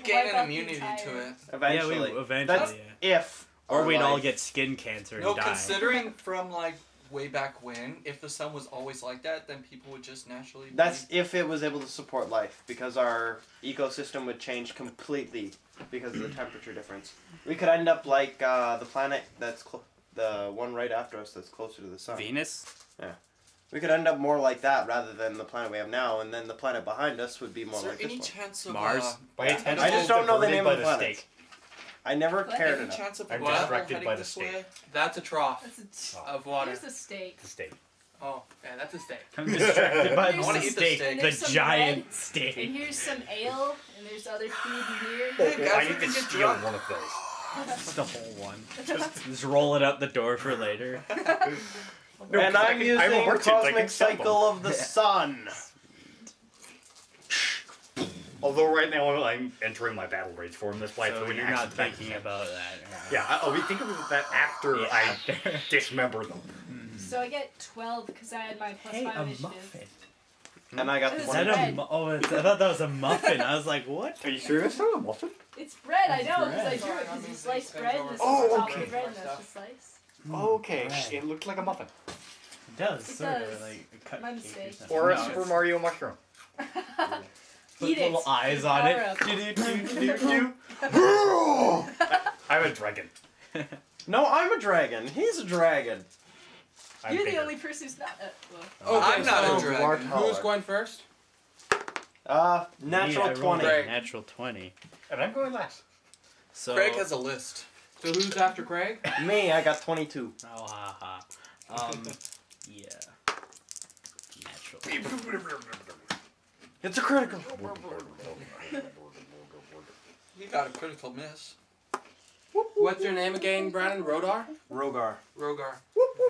gain wipe an out the immunity entire- to it. Eventually. Yeah, eventually. That's Yeah. if. Or our we'd all life- get skin cancer and No, die. considering from like way back when, if the sun was always like that, then people would just naturally. That's if it was able to support life, because our ecosystem would change completely because of the temperature difference. We could end up like the planet that's the one right after us that's closer to the sun. Venus? We could end up more like that rather than the planet we have now, and then the planet behind us would be more Is there like any this one. chance of Mars? By attention I just don't know the diverted name by of the planet. steak. I never What? cared Any enough. chance of I'm water distracted heading by the this steak. way? That's a trough That's of water. Here's the steak. The steak. Oh, yeah, that's a steak. I'm distracted by I the wanna eat the steak. steak. The There's some giant bread. steak. And here's some ale, and there's other food in here. Hey, guys, I we need to can get steal drunk. one of those. Just the whole one. Just roll it out the door for later. No, And 'cause I'm I'm a using merchant, I can Cosmic sell them. Cycle of the Sun. Although right now I'm entering my battle rage form. That's why I So threw an you're not action back thinking in. about that. Yeah, I'll be thinking about that after Yeah, I after. dismember them. So I get 12 because I had my plus Hey, 5 a initiative. muffin. And I got Is Is 20. that bread. I thought that was a muffin. I was like, what? Are you serious? That's a muffin? It's bread, I know, because bread. I drew it. Because you slice Things bread, over. this Oh, is the top okay. of the bread, and that's the slice. Okay, bread. it looked like a muffin. It does, It sort does. of like a cupcake My or mistake. something. Or a No, Super it's- Mario mushroom. Put Eat it. little eyes Power on it. up. Do-do-do-do-do. I'm a dragon. No, I'm a dragon. He's a dragon. I'm You're the bigger. only person who's not. Oh, I'm not a so dragon. More Who's taller. going first? Natural I rolled 20. a Natural 20. And I'm going last. So, Craig has a list. So who's after Craig? Me, I got 22. Oh, haha. Yeah. Natural. It's a critical. You got a critical miss. What's your name again, Brandon? Rodar? Rogar. Rogar.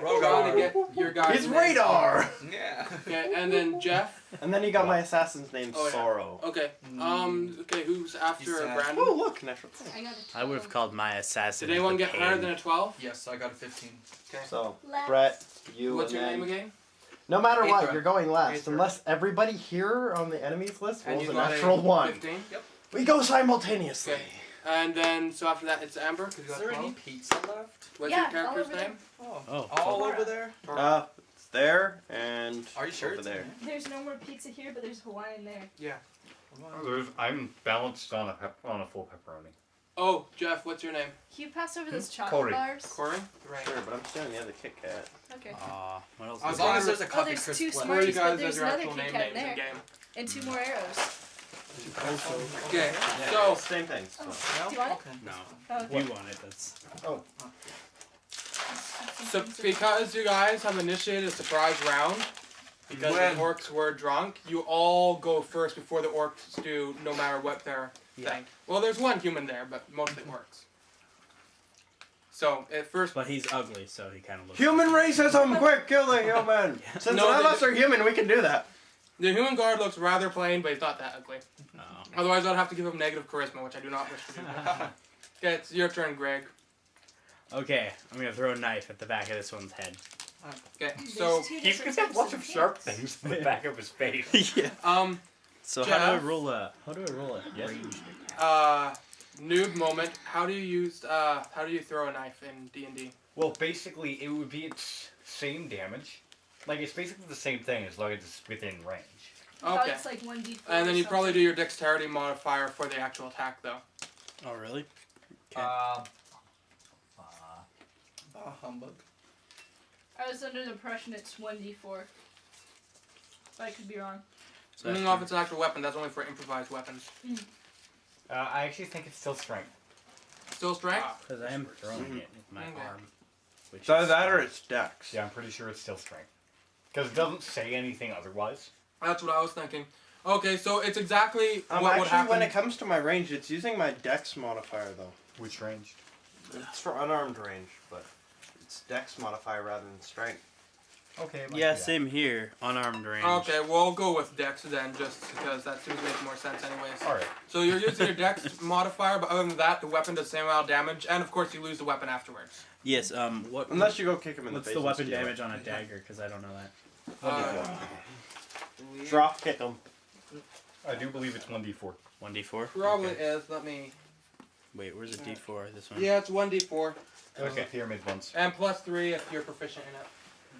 Rogar. Trying to get your guy's It's name. radar! Yeah. Okay, and then Jeff. And then you got my assassin's name, Oh, yeah. Sorrow. Okay. Okay, who's after He's sad. Brandon? Oh, look, natural 20. I got a I would have called my assassin. Did anyone the get higher pain. than a 12? Yes, I got a 15. Okay. So, Last. Brett, you, What's and your then... name again? No matter what, Aethra. you're going last. Aethra. Unless everybody here on the enemies list And rolls you a got natural 1. 15. We go simultaneously. Okay. And then, so after that, it's Amber. 'cause you Is got there 12. any pizza left? What's Yeah, your all character's over there. name? Oh, Oh. all over there? It's there and Are you sure over it's there. There's no more pizza here, but there's Hawaiian there. I'm balanced on a full pepperoni. Oh, Jeff, what's your name? Can you pass over those chocolate Corey. bars? Corey? Right. Sure, but I'm stealing the other Kit Kat. Okay. What else? I As was long wondering- as there's a Oh, coffee there's crisp two left. Where are you Smarties, but guys as there's your another actual Kit name Kat names in there. game? And 2 more arrows. Okay, Yeah, so same thing. So. Do you want it? Okay. No. Oh, If you want it, that's... So because you guys have initiated a surprise round, because When? the orcs were drunk, you all go first before the orcs do, no matter what their thing. Well, there's one human there, but mostly orcs. So at first, But he's ugly, so he kind of looks... Human racism! Quick, kill the human! Since No, none of they us are human, we can do that. the human guard looks rather plain, but he's not that ugly. Oh. Otherwise, I'd have to give him negative charisma, which I do not wish to do. Okay, it's your turn, Greg. Okay, I'm gonna throw a knife at the back of this one's head. Okay, There's so 2 He's different gonna have types lots of sharp pins. things in the back of his face. Yeah. So Jeff? how do I roll a Yes. ranged attack? noob moment. How do you throw a knife in D&D? Well, basically, it would be its same damage. Like, it's basically the same thing as long as it's within range. I thought Okay. it's like 1d4 And then or you probably do something. your dexterity modifier for the actual attack, though. Oh, really? Ah, humbug. I was under the impression it's 1d4. But I could be wrong. So Depending on if it's an actual weapon, that's only for improvised weapons. I actually think it's still strength. Still strength? Because I am throwing it with my Okay. arm. Which It's either is that or it's Dex. Yeah, I'm pretty sure it's still strength. Because it doesn't say anything otherwise. That's what I was thinking. Okay, so it's exactly what would Actually, happen. when it comes to my range, it's using my Dex modifier, though. Which range? It's for unarmed range, but it's Dex modifier rather than strength. Okay. it might Yeah, be that. same here. Unarmed range. Okay, we'll go with dex then, just because that seems to make more sense anyways. Alright. So you're using your dex modifier, but other than that, the weapon does the same amount of damage, and of course you lose the weapon afterwards. Yes. What? Unless you go kick him in the What's face. the and weapon steal it. damage on a dagger? Because I don't know that. Uh, Drop kick him. I do believe it's 1d4. 1d4? Probably Okay. is. Let me. Wait, where's the d4? This one? Yeah, it's 1d4. Those are the pyramid ones. And plus 3 if you're proficient in it.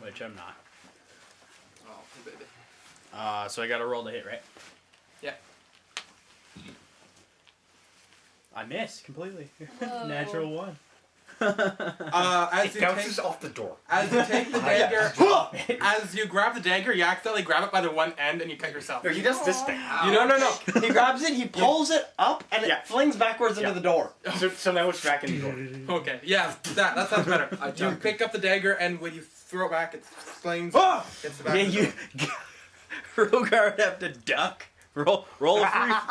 Which I'm not. Oh, baby. So I gotta roll to hit, right? Yeah. I missed completely. Whoa. Natural 1. As It you bounces take, off the door. as you take the dagger, as you grab the dagger, you accidentally grab it by the one end and you cut yourself. No, he does this thing. No. He grabs it, he pulls it up, and it Yeah. flings backwards into Yeah. the door. So now it's back in the door. Okay, yeah, that sounds better. I You duck. pick up the dagger and when you throw it back, it slings. Ah! Gets the back Yeah, of the you. door. Rogar would have to duck. Roll a Roll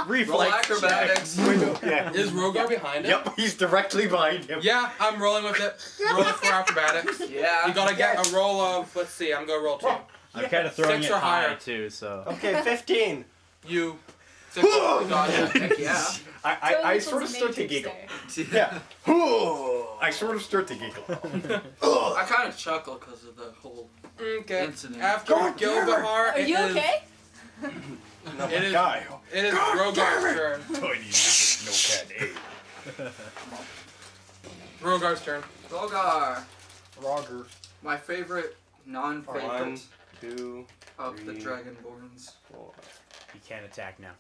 reflex. acrobatics. Yeah. Is Rogar behind it? Yep, he's directly behind him. Yeah, I'm rolling with it. Roll for acrobatics. Yeah. You gotta get a roll of, let's see, I'm gonna roll 2. I'm kind of throwing 6 it or high higher. too, so. Okay, 15. You. 6. Got it. Heck yeah. I sort of start to giggle. Yeah. I sort of start to giggle. I kind of chuckle because of the whole Okay. incident. After Gilbahar, Are you okay? It is Rogar's turn. Tiny little notepad, Rogar's turn. Rogar, Roger. my favorite non-favorite 1, 2, of the 3, Dragonborns. 4. You can't attack now.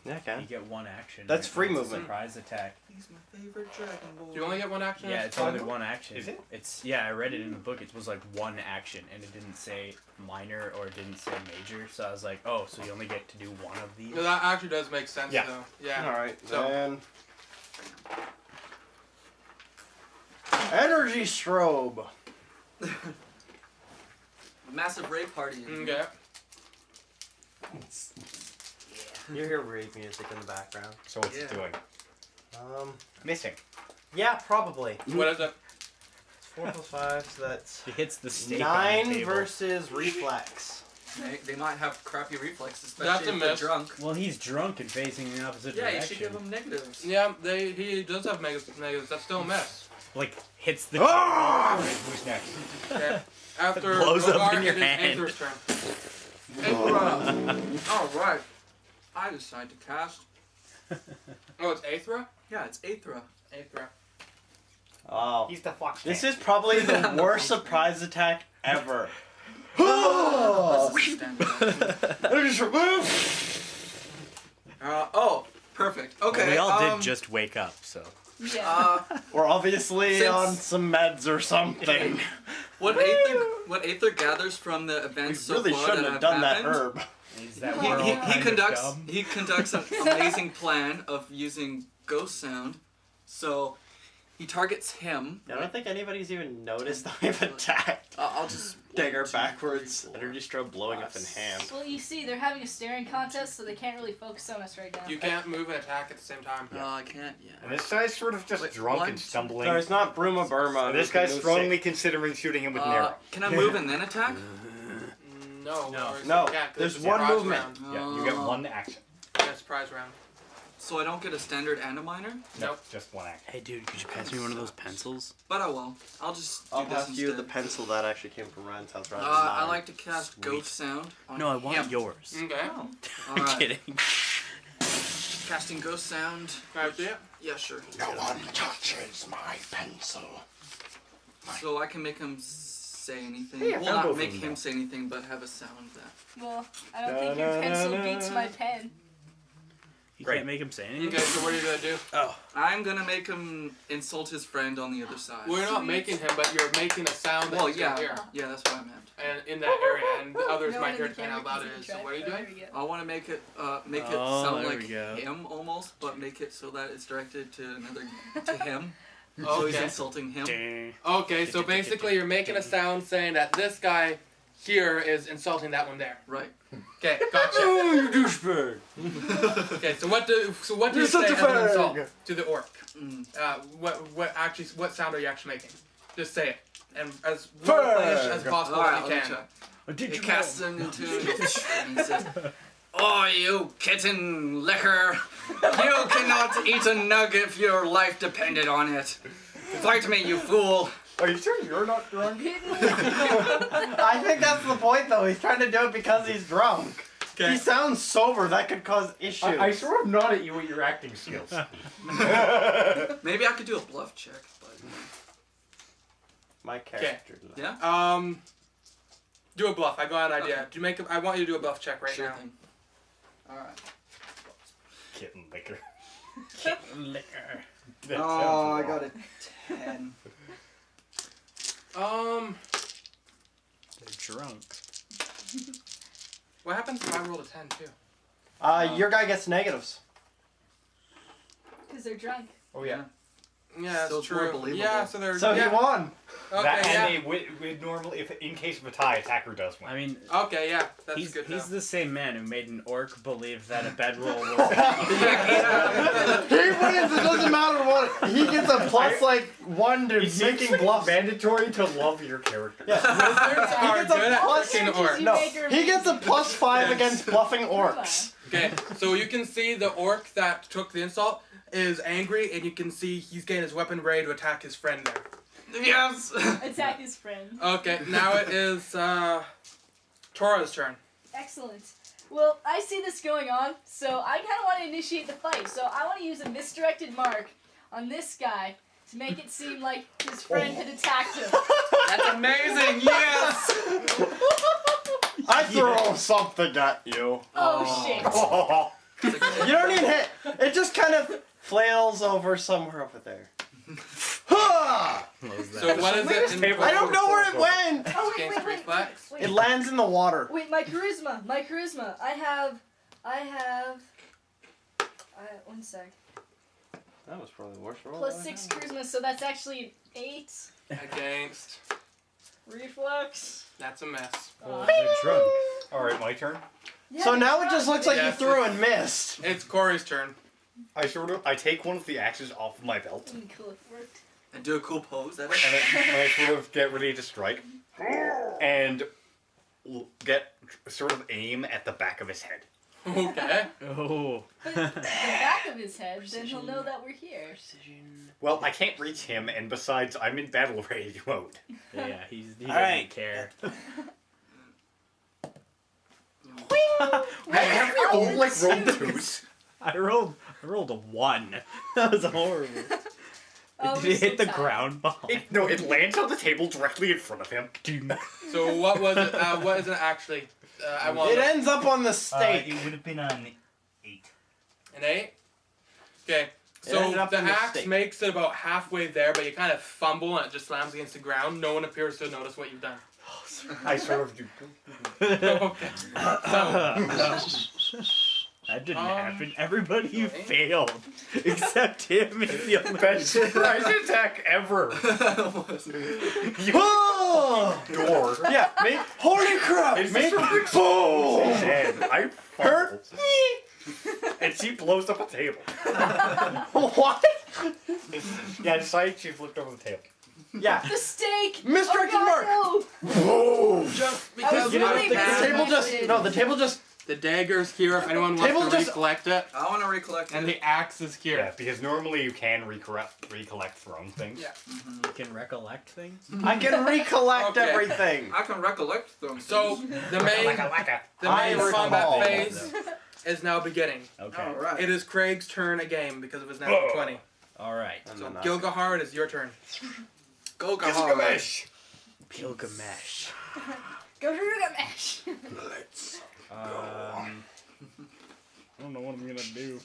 Yeah, I You can. get one action. That's It's free a movement. Surprise attack. He's my favorite Dragonborn. Do you only get one action? Yeah, it's only one action. Is it? It's I read it in the book. It was like one action, and it didn't say minor or it didn't say major. So I was like, oh, so you only get to do one of these. No, that actually does make sense, Yeah. though. Yeah. Alright, So- then. Energy strobe. Massive rave party. Okay. You hear rave music in the background. So what's it Yeah. doing? Missing. Yeah, probably. What is it? 4 plus 5, so that's He hits the stake on 9 the table. versus reflex. They might have crappy reflexes, That's especially a if they're miss. drunk. Well, he's drunk and facing the opposite Yeah, you direction. should give him negatives. Yeah, he does have negatives. That's still a miss. Like hits the. Alright, who's next? Okay. After Blows up Rogar, in your it is hand. Aether's turn. Alright. I decide to cast. Oh, it's Aethra? Yeah, it's Aethra. Aethra. Oh. He's the fox. This is probably the worst surprise attack ever. This is standard action. Energy strobe. Oh, perfect. Okay. Well, we all did just wake up, so. Yeah. We're obviously Since- on some meds or something. What Aether gathers from the We events so really far shouldn't that have done that happened, herb. Is that He- we're all he kind of dumb? he conducts an amazing plan of using ghost sound. So he targets him. I don't think anybody's even noticed that we've attacked. I'll just Dagger 1, 2, backwards, 3, 4. energy strobe blowing up in hand. Well, you see, they're having a staring contest, so they can't really focus on us right now. You can't move and attack at the same time. I can't. And Yeah. this guy's sort of just Wait, drunk 1, and 2, stumbling. So it's not Bruma Burma. And this who can guy's move strongly safe. considering shooting him with an arrow. Can I move and then attack? No. No. or is No, it- yeah, 'cause there's it's a one surprise movement. round. Yeah, you get one action. Yeah, surprise round. So I don't get a standard and a minor, Nope. Just one action. Hey, dude, could you pass me one of those pencils? but I will. I'll just do I'll this pass instead. you the pencil that actually came from Ryan's house rather than I mine. like to cast Sweet. ghost sound. On No, I want him. yours. Okay. Oh. I'm Alright. kidding. Casting ghost sound. Can I see it? Yeah, sure. No one touches my pencil. So I can make him say anything. Yeah, well, found not both make of them him now. say anything, but have a sound that. Well, I don't think your pencil beats my pen. You Great. can't make him say anything. Okay, so what are you gonna do? I'm gonna make him insult his friend on the other side. We're not making him, but you're making a sound that Well, he's gonna yeah, hear. yeah, that's what I meant. And in that area, and the others No might one hear in it the depending how camera loud can it see is. the So what are you track. doing? There we go. I want to make it Oh, sound there like we go. him almost, but make it so that it's directed to him. So he's Okay. insulting him. Dang. Okay, so basically you're making a sound saying that this guy here is insulting that one there. Right. Okay, gotcha. Oh, you douchebag! Okay, so what do you You're say such a as an insult fag. to the orc? Mm. What sound are you actually making? Just say it, and as Fag. role-playish as possible Alright, as let you me can. try. Did He casts him into and he says, "Oh, you kitten licker! You cannot eat a nug if your life depended on it. Fight me, you fool!" Are you sure you're not drunk? I think that's the point, though. He's trying to do it because he's drunk. He sounds sober. That could cause issues. I sort of nod at you with your acting skills. Maybe I could do a bluff check, but My character. yeah. Do a bluff. I got an idea. Okay. Do you make? I want you to do a bluff check right Sure now. thing. All right. Kitten liquor. Liquor. That Oh, I sounds got wrong. a 10. They're drunk. What happens if I roll a 10 too? Your guy gets negatives. Because they're drunk. Oh yeah. Yeah, that's Still true. more believable. Yeah, so they're. So yeah. he won. Okay, That yeah. and they normally, if in case of a tie, attacker does win. I mean, Okay, yeah, that's he's good. he's to know. the same man who made an orc believe that a bedroll was. He wins. It doesn't matter what. He gets a plus like 1 to It seems making like bluffs. mandatory to love your character. Wizards are gets a good at plus- tricking orcs. No, he gets a plus 5 against bluffing orcs. Okay, so you can see the orc that took the insult is angry, and you can see he's getting his weapon ready to attack his friend there. Yes. Attack his friend. Okay, now it is Tora's turn. Excellent. Well, I see this going on, so I kind of want to initiate the fight. So I want to use a misdirected mark on this guy to make it seem like his friend had attacked him. That's amazing. Yes. I throw something at you. Oh, shit. You don't even hit. It just kind of flails over somewhere over there. Ha! So what is it? In I don't know where it went. Oh, wait, Against wait, wait, reflex? wait. It lands in the water. Wait, my charisma. I have. One sec. That was probably the worst roll. Plus 6 charisma, so that's actually an 8. Against. Reflex. That's a miss. Well, they're drunk. Alright, my turn. Yeah, So they're now it drunk. just looks like you Yes, threw and missed. It's Corey's turn. I take one of the axes off of my belt, Cool, it worked. And do a cool pose. That and I sort of get ready to strike, and get sort of aim at the back of his head. Okay. Oh. But the back of his head, then he'll know that we're here. Well, I can't reach him, and besides, I'm in battle rage mode. Yeah, he doesn't Alright. care. Have you all like rolled twos? I rolled a 1. That was horrible. Oh, Did we're it hit so the tired. ground behind? No, it lands on the table directly in front of him. So what was it? What is it actually? I want It ends up on the stake. It would have been an 8. an 8. Okay. It ended So up the in the axe stake. makes it about halfway there, but you kind of fumble and it just slams against the ground. No one appears to notice what you've done. I sort of do. Okay. That didn't Um, happen. Everybody okay. failed. Except him. He's the only Best surprise attack ever. Whoa! Door. Yeah, make, holy crap! It's Make, sort of boom! dead. I Hurt? fumbled. And she blows up a table. What? Yeah, I decided she flipped over the table. Yeah. The steak! Misdirected oh, mark. God, no. Boom! Just I because was You know, really the bad. table just the table just the dagger's here if anyone wants Table to just- recollect it, I want to recollect and it. the axe is here. Yeah, because normally you can recollect thrown things. Yeah. You can recollect things. I can recollect Okay. everything. I can recollect them. So the main Waka. I combat recall. phase is now beginning. Okay. All right. It is Craig's turn again because of his natural Oh. 20. All right. And So then I- Gilgahar, it is your turn. Go, Gilgamesh. Pilgamesh. Go to Gilgamesh. Let's I don't know what I'm gonna do.